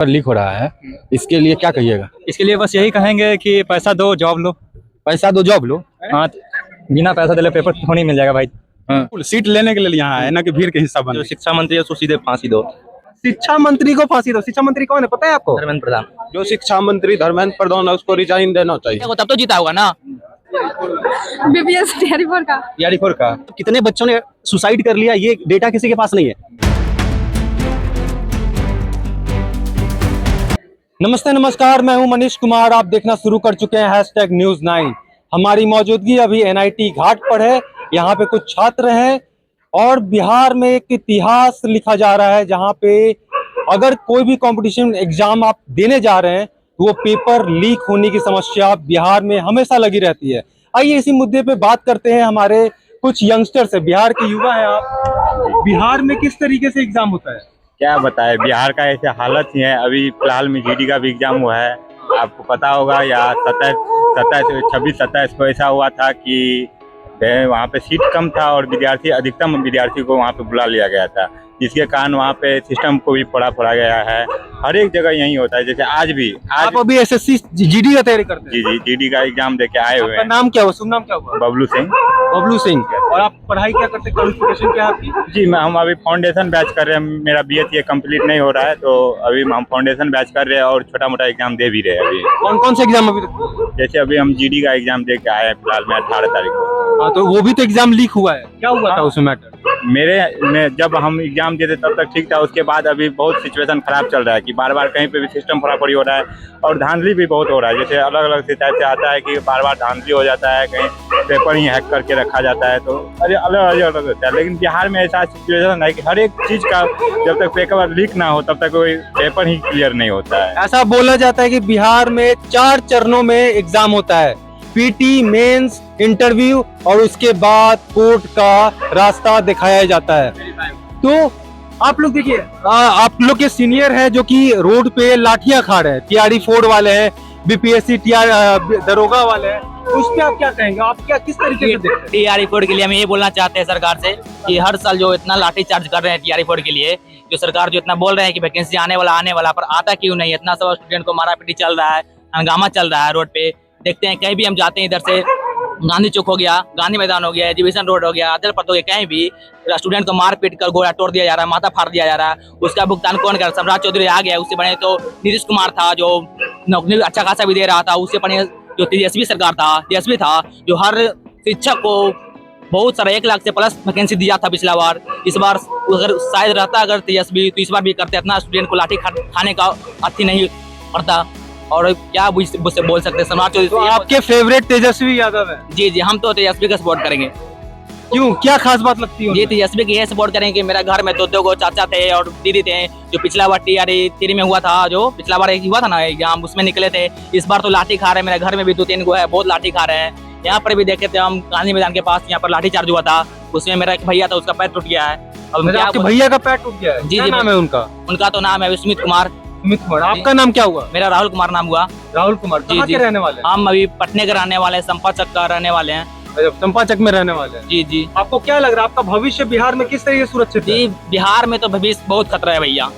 Leak हो रहा है, इसके लिए क्या कहिएगा? इसके लिए बस यही कहेंगे कि पैसा दो जॉब लो। पैसा दो जॉब लो। हाँ, बिना पैसा दिले पेपर थोड़ी मिल जाएगा भाई। सीट लेने के लिए यहाँ है ना कि भीड़ के हिस्सा बन। जो शिक्षा मंत्री है उसको सीधे फांसी दो। शिक्षा मंत्री को फांसी दो। शिक्षा मंत्री कौन है पता है आपको? धर्मेंद्र प्रधान। जो शिक्षा मंत्री धर्मेंद्र प्रधान है उसको रिजाइन देना चाहिए। तब तो जीता होगा ना। बीपीएस टीआरई का। टीआरई का कितने बच्चों ने सुसाइड कर लिया, ये डेटा किसी के पास नहीं है। नमस्ते नमस्कार, मैं हूं मनीष कुमार। आप देखना शुरू कर चुके हैं #News9। हमारी मौजूदगी अभी NIT घाट पर है। यहाँ पे कुछ छात्र हैं और बिहार में एक इतिहास लिखा जा रहा है, जहाँ पे अगर कोई भी कंपटीशन एग्जाम आप देने जा रहे हैं तो वो पेपर लीक होने की समस्या बिहार में हमेशा लगी रहती है। आइए इसी मुद्दे पे बात करते हैं। हमारे कुछ यंगस्टर से, बिहार के युवा हैं आप, बिहार में किस तरीके से एग्जाम होता है? क्या बताए, बिहार का ऐसे हालत ही है। अभी फिलहाल में GD का भी एग्जाम हुआ है, आपको पता होगा। या 26-27 को ऐसा हुआ था कि वहाँ पे सीट कम था और अधिकतम विद्यार्थी को वहाँ पे बुला लिया गया था, जिसके कारण वहाँ पे सिस्टम को भी फोड़ा गया है। हर एक जगह यही होता है। जैसे आज आप अभी SSC GD का तैयारी करते हैं? जी GD का एग्जाम देके आए हुए हैं। नाम क्या हुआ? शुभ नाम क्या हुआ? बबलू सिंह। बबलू सिंह। और आप पढ़ाई क्या करते हैं? क्वालिफिकेशन क्या है आपकी? जी हम अभी फाउंडेशन बैच कर रहे हैं। मेरा BA कंप्लीट नहीं हो रहा है, तो अभी हम फाउंडेशन बैच कर रहे हैं और छोटा मोटा एग्जाम दे भी रहे हैं। अभी कौन से एग्जाम अभी तक? जैसे अभी हम GD का एग्जाम दे के आए हैं फिलहाल में 18 तारीख को। हाँ, तो वो भी तो एग्जाम लीक हुआ है। क्या हुआ था उसमें मैटर? जब हम एग्जाम देते तब तक ठीक था। उसके बाद अभी बहुत सिचुएशन खराब चल रहा है कि बार बार कहीं पे भी सिस्टम फोड़ाफोड़ी हो रहा है और धांधली भी बहुत हो रहा है। जैसे अलग अलग शिकायत से आता है कि बार बार धांधली हो जाता है, कहीं पेपर ही हैक करके रखा जाता है, तो अलग होता है। लेकिन बिहार में ऐसा सिचुएशन है कि हर एक चीज का जब तक पेपर लीक ना हो तब तक कोई पेपर ही क्लियर नहीं होता है। ऐसा बोला जाता है कि बिहार में 4 चरणों में एग्जाम होता है, PT, मेंस, इंटरव्यू और उसके बाद कोर्ट का रास्ता दिखाया जाता है। तो आप लोग देखिए, आप लोग के सीनियर है जो कि रोड पे लाठियां खा रहे हैं, TRE 4 वाले हैं, BPSC दरोगा वाले हैं, उस पे आप क्या कहेंगे? आप क्या किस तरीके से देखते हैं? TRE 4 के लिए हम ये बोलना चाहते हैं सरकार से कि हर साल जो इतना लाठी चार्ज कर रहे हैं TRE 4 के लिए, जो सरकार जो इतना बोल रहे हैं कि वैकेंसी आने वाला पर आता क्यों नहीं? इतना सब स्टूडेंट को मारा पीटी चल रहा है, हंगामा चल रहा है रोड पे। देखते हैं कहीं भी हम जाते हैं, इधर से गांधी चौक हो गया, गांधी मैदान हो गया, एजुकेशन रोड हो गया, अदल पथ हो गया, कहीं भी स्टूडेंट को मार पीट कर गोला तोड़ दिया जा रहा है, माथा फाड़ दिया जा रहा है। उसका भुगतान कौन कर? सम्राट चौधरी आ गया, उससे बने तो नीतीश कुमार था जो नौकरी अच्छा खासा भी दे रहा था। उससे बने जो तेजस्वी सरकार था, तेजस्वी था जो हर शिक्षक को बहुत सारा 1 लाख से प्लस वैकेंसी दिया था पिछला बार। इस बार अगर शायद रहता अगर तेजस्वी तो इस बार भी करते, इतना स्टूडेंट को लाठी खाने का अति नहीं पड़ता। और क्या मुझसे बोल सकते हैं सम्राट चौधरी। तो आपके फेवरेट तेजस्वी यादव है? जी हम तो तेजस्वी का सपोर्ट करेंगे। क्यों, क्या खास बात लगती है? जी तेजस्वी की ये सपोर्ट करेंगे कि मेरा घर में तो 2 चाचा थे और दीदी थे, जो पिछला बार TRE 3 में हुआ था, जो पिछला बार हुआ था ना एग्जाम, उसमें निकले थे। इस बार तो लाठी खा रहे हैं। मेरे घर में भी 2-3 गो है, बहुत लाठी खा रहे हैं। यहाँ पर भी देखे थे हम, गांधी मैदान के पास यहाँ पर लाठी चार्ज हुआ था, उसमें मेरा एक भैया था, उसका पैर टूट गया है। अब आपके भैया का पैर टूट गया है? जी क्या नाम है उनका? उनका तो नाम है सुमित कुमार। आपका नाम क्या हुआ? मेरा राहुल कुमार नाम हुआ। राहुल कुमार। कहाँ के रहने वाले? हम अभी पटने के रहने वाले हैं, संपाचक का रहने वाले हैं। चंपाचक में रहने वाले हैं? जी। आपको क्या लग रहा है, आपका भविष्य बिहार में किस तरीके से सुरक्षित है? जी बिहार में तो भविष्य बहुत खतरा है भैया,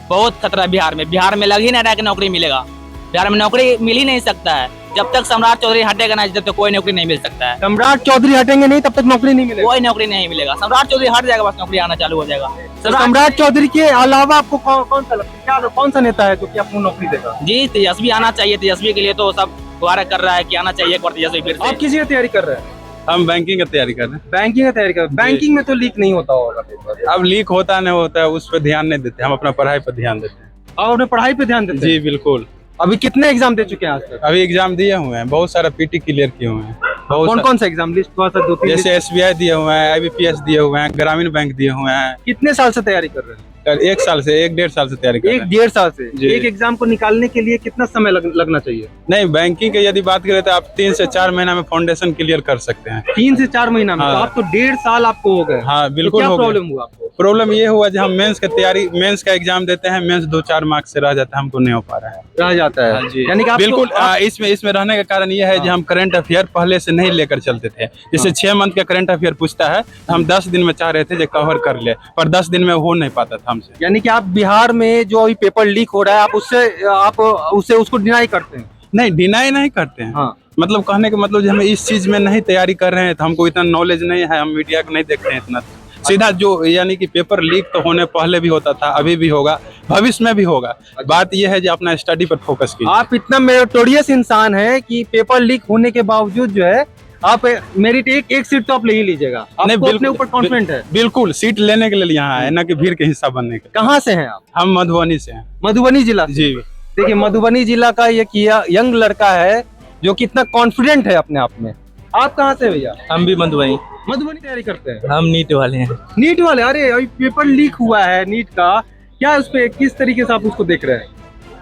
बहुत खतरा है बिहार में लग ही नहीं रहा कि नौकरी मिलेगा। बिहार में नौकरी मिल ही नहीं सकता है। जब तक सम्राट चौधरी हटेगा ना, जब तक कोई नौकरी नहीं मिल सकता है। सम्राट चौधरी हटेंगे नहीं तब तक नौकरी नहीं मिलेगी? कोई नौकरी नहीं मिलेगा। सम्राट चौधरी हट जाएगा बस नौकरी आना चालू हो जाएगा। सम्राट चौधरी के अलावा आपको कौन सा लगता है, कौन सा नेता है जो कि आपको नौकरी देगा? जी तेजस्वी आना चाहिए। तेजस्वी के लिए तो सब गुहार कर रहा है कि आना चाहिए एक बार तेजस्वी फिर से। आप किसी की तैयारी कर रहे हैं? हम बैंकिंग की तैयारी कर रहे हैं। बैंकिंग की तैयारी कर रहे हैं? बैंकिंग में तो लीक नहीं होता होगा पेपर? अब लीक होता नहीं होता है, उस पर ध्यान नहीं देते, हम अपना पढ़ाई पर ध्यान देते हैं। आप अपने पढ़ाई पे ध्यान देते हैं? जी बिल्कुल। अभी कितने एग्जाम दे चुके हैं आज तक? अभी एग्जाम दिए हुए हैं, बहुत सारा PT क्लियर किए हुए हैं। कौन सा एग्जाम लिस्ट? थोड़ा सा 2-3 जैसे SBI दिए हुए हैं, IBPS दिए हुए हैं, ग्रामीण बैंक दिए हुए हैं। कितने साल से तैयारी कर रहे हैं? 1 साल से 1-1.5 साल से तैयारी कर रहे हैं। 1-1.5 साल से? जी। एक एग्जाम को निकालने के लिए कितना समय लगना चाहिए? नहीं, बैंकिंग की यदि बात करें तो आप 3 से 4 महीना में फाउंडेशन क्लियर कर सकते हैं। 3 से 4 महीना में? हाँ। तो आप तो 1.5 साल आपको हो गए। हाँ बिल्कुल। तो क्या हो गया। प्रॉब्लम हुआ आपको? प्रॉब्लम ये हुआ जब हम मेंस का एग्जाम देते हैं, मेंस 2-4 मार्क्स से रह जाता है, हमको नहीं हो पा रहा है। रह जाता है? हाँ जी यानी कि बिल्कुल। इसमें रहने का कारण यह है कि हम करंट अफेयर पहले से नहीं लेकर चलते थे। जैसे 6 मंथ का करंट अफेयर पूछता है, हम 10 दिन में चाह रहे थे जो कवर कर ले, पर 10 दिन में हो नहीं पाता था हमसे। यानी कि आप बिहार में जो अभी पेपर लीक हो रहा है आप उससे उसको डिनाई करते हैं? नहीं, डिनाई नहीं करते हैं। हाँ। मतलब कहने का मतलब जो हम इस चीज में नहीं तैयारी कर रहे हैं तो हमको इतना नॉलेज नहीं है, हम मीडिया को नहीं देखते हैं इतना। सीधा जो यानी कि पेपर लीक तो होने पहले भी होता था, अभी भी होगा, भविष्य में भी होगा। बात यह है कि अपना स्टडी पर फोकस कीजिए। आप इतना मेरिटोरियस इंसान है कि पेपर लीक होने के बावजूद जो है आप मेरिट एक सीट तो आप ले ही लीजिएगा। नहीं, आपको अपने ऊपर कॉन्फिडेंट है? बिल्कुल, सीट लेने के लिए यहाँ है, न कि भीड़ के हिस्सा बनने के। कहाँ से हैं आप? हम मधुबनी से हैं। मधुबनी जिला से? जी। देखिए, मधुबनी जिला का ये यंग लड़का है जो कितना कॉन्फिडेंट है अपने आप में। आप कहाँ से भैया? हम भी मधुबनी मधुबनी तैयारी करते हैं? हम नीट वाले हैं। नीट वाले? अरे अभी पेपर लीक हुआ है नीट का, क्या उस पे किस तरीके से आप उसको देख रहे हैं?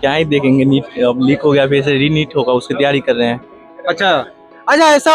क्या ही देखेंगे, नीट अब लीक हो गया, फिर से री नीट होगा, उसकी तैयारी कर रहे हैं। अच्छा अच्छा, ऐसा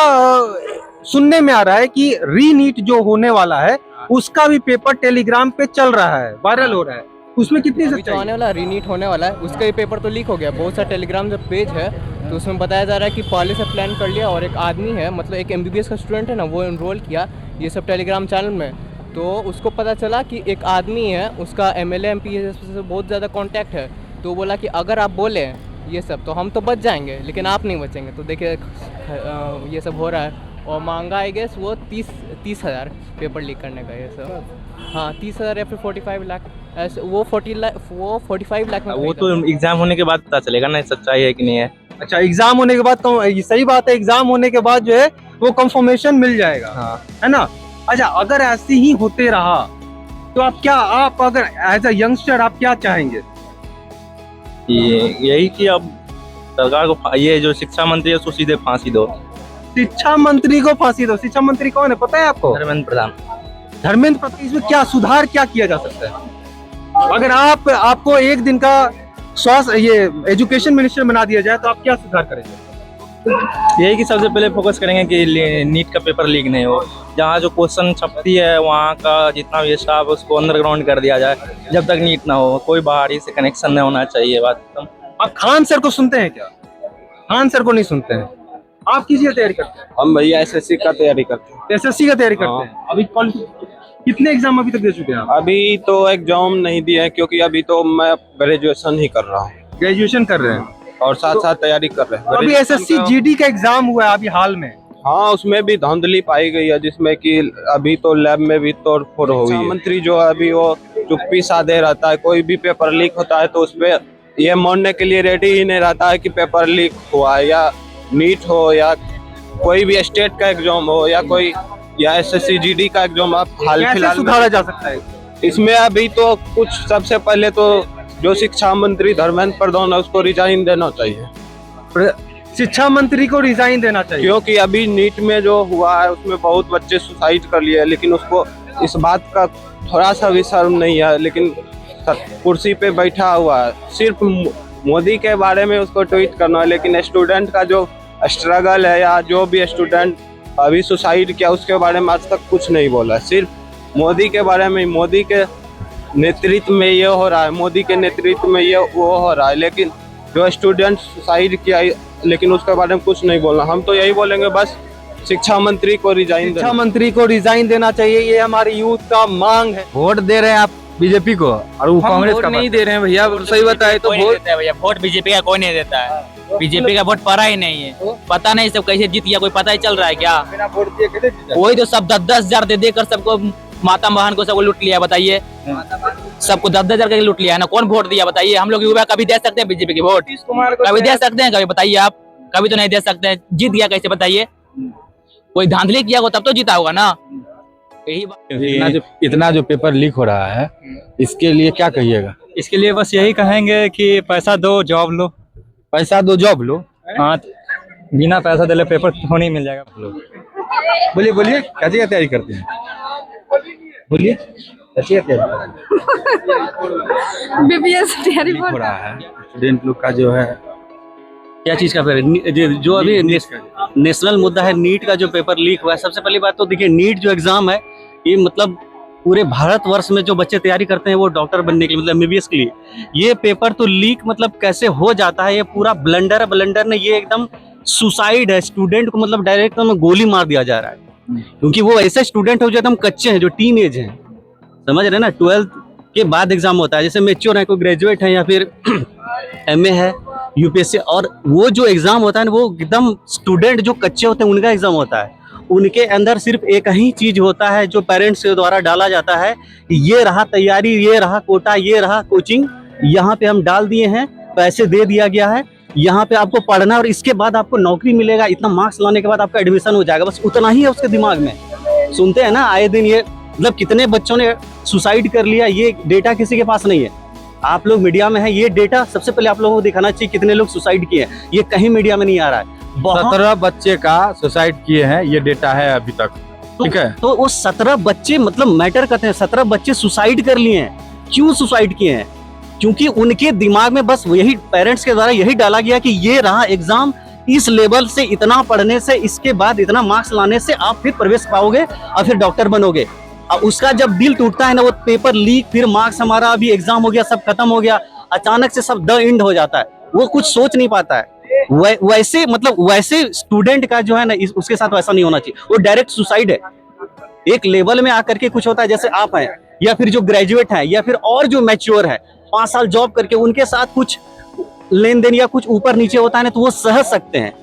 सुनने में आ रहा है कि री नीट जो होने वाला है उसका भी पेपर टेलीग्राम पे चल रहा है, वायरल हो रहा है, उसमें कितनी अभी जो सच्चाई आने है? वाला रीनीट होने वाला है उसका ही पेपर तो लीक हो गया। बहुत सारा टेलीग्राम जो पेज है तो उसमें बताया जा रहा है कि पहले से प्लान कर लिया, और एक आदमी है, मतलब एक MBBS का स्टूडेंट है ना, वो इनरोल किया ये सब टेलीग्राम चैनल में। तो उसको पता चला कि एक आदमी है, उसका MLA MP से बहुत ज़्यादा कांटेक्ट है, तो बोला कि अगर आप बोले ये सब तो हम तो बच जाएंगे, लेकिन आप नहीं बचेंगे। तो देखिए ये सब हो रहा है, और महंगा आई गेस वो 30,000 पेपर लीक करने का ये सब। हाँ, 30,000 या फिर 45 लाख ऐसे। वो 45 लाख में वो खरीदा। तो एग्जाम होने के बाद पता चलेगा ना सच्चाई है कि नहीं है। अच्छा, एग्जाम होने के बाद तो ये सही बात है, एग्जाम होने के बाद जो है वो कंफर्मेशन मिल जाएगा। हाँ। है ना? अच्छा, अगर ऐसे ही होते रहा तो आप अगर एज अ यंगस्टर आप क्या चाहेंगे? यही कि अब सरकार को ये जो शिक्षा मंत्री है उसको सीधे फांसी दो। शिक्षा मंत्री को फांसी दो? शिक्षा मंत्री कौन है पता है आपको? धर्मेंद्र प्रधान। धर्मेंद्र प्रधान। इसमें क्या सुधार क्या किया जा सकता है? अगर आपको एक दिन का स्वास्थ्य ये एजुकेशन मिनिस्टर बना दिया जाए तो आप क्या सुधार करेंगे? यही कि सबसे पहले फोकस करेंगे कि नीट का पेपर लीक नहीं हो। जहाँ जो क्वेश्चन छपती है वहाँ का जितना भी स्टाफ उसको अंडरग्राउंड कर दिया जाए, जब तक नीट ना हो। कोई बाहरी से कनेक्शन नहीं होना चाहिए। बात खत्म। आप खान सर को सुनते हैं क्या? खान सर को नहीं सुनते हैं? आप किसी की तैयारी करते हैं? हम भैया SSC का तैयारी करते हैं। SSC का तैयारी करते हैं? अभी कितने एग्जाम अभी तक दे चुके हैं आप? अभी तो एग्जाम नहीं दिए हैं क्योंकि अभी तो मैं ग्रेजुएशन ही कर रहा हूँ ग्रेजुएशन कर रहे हैं और साथ साथ तैयारी कर रहे हैं। अभी SSC GD का एग्जाम हुआ है अभी हाल में। हाँ, उसमें भी धांधली पाई गई है, जिसमें कि अभी तो लैब में भी तोड़फोड़ हो गई है। मंत्री जो है अभी वो चुप्पी साधे रहता है, कोई भी पेपर लीक होता है तो उसपे ये मानने के लिए रेडी ही नहीं रहता है कि पेपर लीक हुआ है, या नीट हो या कोई भी स्टेट का एग्जाम हो या SSC GD का एग्जाम। आप हाल कैसे फिलहाल सुधारा जा सकता है? इसमें अभी तो कुछ सबसे पहले तो जो शिक्षा मंत्री धर्मेंद्र प्रधान है उसको रिजाइन देना चाहिए। शिक्षा मंत्री को रिजाइन देना चाहिए क्योंकि अभी नीट में जो हुआ है उसमें बहुत बच्चे सुसाइड कर लिए, लेकिन उसको इस बात का थोड़ा सा भी शर्म नहीं है, लेकिन कुर्सी पे बैठा हुआ है। सिर्फ मोदी के बारे में उसको ट्वीट करना है, लेकिन स्टूडेंट का जो स्ट्रगल है या जो भी स्टूडेंट अभी सुसाइड किया उसके बारे में आज तक कुछ नहीं बोला। सिर्फ मोदी के बारे में, मोदी के नेतृत्व में ये हो रहा है, मोदी के नेतृत्व में ये वो हो रहा है, लेकिन जो स्टूडेंट सुसाइड किया लेकिन उसके बारे में कुछ नहीं बोलना। हम तो यही बोलेंगे बस शिक्षा मंत्री को रिजाइन शिक्षा मंत्री को रिजाइन देना चाहिए, ये हमारे यूथ का मांग है। वोट दे रहे हैं आप बीजेपी को और वो कांग्रेस का नहीं दे रहे हैं भैया। सही बताए तो वोट देता है भैया, वोट बीजेपी का कोई नहीं देता है। बीजेपी का वोट पड़ा ही नहीं है, पता नहीं सब कैसे जीत गया, कोई पता ही चल रहा है क्या? वही तो सब 10-10 हजार दे देकर सबको, माता बहन को सबको लूट लिया। बताइए, सबको 10-10 हजार का लूट लिया है ना। कौन वोट दिया बताइए? हम लोग युवा कभी दे सकते हैं बीजेपी की वोट? कभी दे सकते हैं? कभी बताइए आप? कभी तो नहीं दे सकते हैं। जीत गया कैसे बताइए? कोई धांधली किया हो तब तो जीता होगा ना। यही बात। इतना जो पेपर लीक हो रहा है इसके लिए क्या कहिएगा? इसके लिए बस यही कहेंगे कि पैसा दो जॉब लो। पैसा दो जॉब लो। हाँ, बिना पैसा दिले पेपर तो नहीं मिल जाएगा। बोलिए बोलिए, कैसे क्या तैयारी करते हैं? बोलिए कैसे क्या तैयारी BPS तैयारी लीक हो रहा है स्टूडेंट लोग का जो है? क्या चीज का पेपर? जो अभी नेशनल मुद्दा है नीट का जो पेपर लीक हुआ है। सबसे पहली बात तो देखिए, नीट जो एग्जाम है ये मतलब पूरे भारतवर्ष में जो बच्चे तैयारी करते हैं वो डॉक्टर बनने के लिए, मतलब MBBS के लिए, ये पेपर तो लीक मतलब कैसे हो जाता है? ये पूरा ब्लंडर ने, ये एकदम सुसाइड है। स्टूडेंट को मतलब डायरेक्ट गोली मार दिया जा रहा है, क्योंकि वो ऐसे स्टूडेंट हो जो एकदम कच्चे हैं, जो टीन एज हैं, समझ रहे हैं ना, के बाद एग्जाम होता है। जैसे मेच्योर है, कोई ग्रेजुएट है या फिर एमए है, यूपीएससी, और वो जो एग्जाम होता है ना, वो एकदम स्टूडेंट जो कच्चे होते हैं उनका एग्जाम होता है। उनके अंदर सिर्फ एक ही चीज होता है जो पेरेंट्स के द्वारा डाला जाता है, ये रहा तैयारी, ये रहा कोटा, ये रहा कोचिंग, यहाँ पे हम डाल दिए हैं, पैसे दे दिया गया है, यहाँ पे आपको पढ़ना और इसके बाद आपको नौकरी मिलेगा, इतना मार्क्स लाने के बाद आपका एडमिशन हो जाएगा। बस उतना ही है उसके दिमाग में। सुनते हैं ना आए दिन ये, मतलब कितने बच्चों ने सुसाइड कर लिया, ये डेटा किसी के पास नहीं है। आप लोग मीडिया में है, ये डेटा सबसे पहले आप लोगों को दिखाना चाहिए कितने लोग सुसाइड किए हैं। ये कहीं मीडिया में नहीं आ रहा है। 17 बच्चे का सुसाइड किए हैं, ये डेटा है अभी तक। ठीक है, तो वो 17 बच्चे मतलब मैटर करते हैं। 17 बच्चे सुसाइड कर लिए हैं। क्यों सुसाइड किए हैं? क्योंकि उनके दिमाग में बस यही, पेरेंट्स के द्वारा यही डाला गया कि ये रहा एग्जाम, इस लेवल से इतना पढ़ने से, इसके बाद इतना मार्क्स लाने से आप फिर प्रवेश पाओगे और फिर डॉक्टर बनोगे। और उसका जब दिल टूटता है ना, वो पेपर लीक, फिर मार्क्स हमारा अभी एग्जाम हो गया, सब खत्म हो गया, अचानक से सब द एंड हो जाता है। वो कुछ सोच नहीं पाता है। वैसे मतलब वैसे स्टूडेंट का जो है ना, उसके साथ वैसा नहीं होना चाहिए। वो डायरेक्ट सुसाइड है। एक लेवल में आकर के कुछ होता है, जैसे आप हैं या फिर जो ग्रेजुएट हैं या फिर और जो मैच्योर है, 5 साल जॉब करके उनके साथ कुछ लेन देन या कुछ ऊपर नीचे होता है ना, तो वो सह सकते हैं।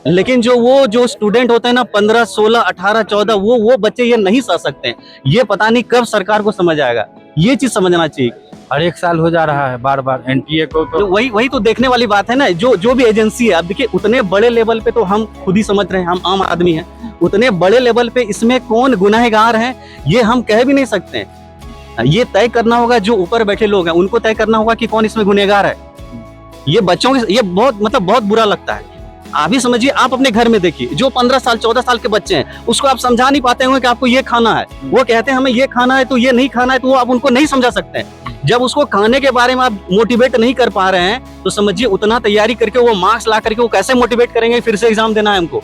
लेकिन जो स्टूडेंट होते हैं ना, 15, 16, 18, 14, वो बच्चे ये नहीं सह सकते हैं। ये पता नहीं कब सरकार को समझ आएगा। ये चीज समझना चाहिए। हर एक साल हो जा रहा है बार बार एनटीए को, तो वही तो देखने वाली बात है ना। जो भी एजेंसी है, अब देखिए उतने बड़े लेवल पे तो हम खुद ही समझ रहे हैं, हम आम आदमी हैं। उतने बड़े लेवल पे इसमें कौन गुनहगार है ये हम कह भी नहीं सकते। ये तय करना होगा जो ऊपर बैठे लोग हैं, उनको तय करना होगा कि कौन इसमें गुनहगार है। ये बच्चों के ये बहुत बुरा लगता है। आप ही समझिए, आप अपने घर में देखिए, जो 15 साल 14 साल के बच्चे हैं, उसको आप समझा नहीं पाते होंगे कि आपको ये खाना है। वो कहते हैं हमें ये खाना है, तो ये नहीं खाना है, तो वो आप उनको नहीं समझा सकते हैं। जब उसको खाने के बारे में आप मोटिवेट नहीं कर पा रहे हैं, तो समझिए उतना तैयारी करके वो मार्क्स ला करके वो कैसे मोटिवेट करेंगे फिर से एग्जाम देना है हमको,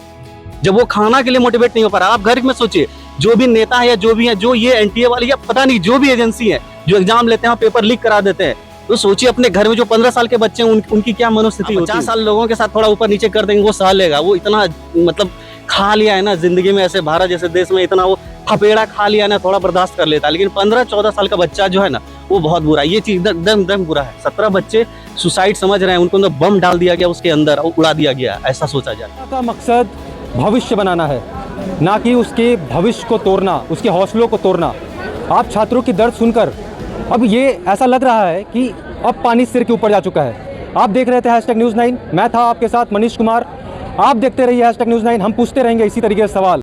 जब वो खाना के लिए मोटिवेट नहीं हो पा रहा। आप घर में सोचिए, जो भी नेता है या जो भी है, जो ये एनटीए वाली या पता नहीं जो भी एजेंसी है जो एग्जाम लेते हैं, पेपर लीक करा देते हैं, तो सोचिए अपने घर में जो 15 साल के बच्चे हैं उनकी क्या मनोस्थिति होती है। 50 साल लोगों के साथ थोड़ा ऊपर नीचे कर देंगे, वो सह लेगा। वो इतना मतलब खा लिया है ना जिंदगी में, ऐसे भारत जैसे देश में इतना वो थपेड़ा खा लिया ना, थोड़ा बर्दाश्त कर लेता है। लेकिन 15-14 साल का बच्चा जो है ना, वो बहुत बुरा है। ये चीज एकदम बुरा है। 17 बच्चे सुसाइड समझ रहे हैं, उनको अंदर बम डाल दिया गया, उसके अंदर उड़ा दिया गया, ऐसा सोचा जाए। का मकसद भविष्य बनाना है, ना कि उसके भविष्य को तोड़ना, उसके हौसलों को तोड़ना। आप छात्रों की दर्द सुनकर अब ये ऐसा लग रहा है कि अब पानी सिर के ऊपर जा चुका है। आप देख रहे थे #News 9, मैं था आपके साथ मनीष कुमार। आप देखते रहिए #News 9, हम पूछते रहेंगे इसी तरीके से सवाल।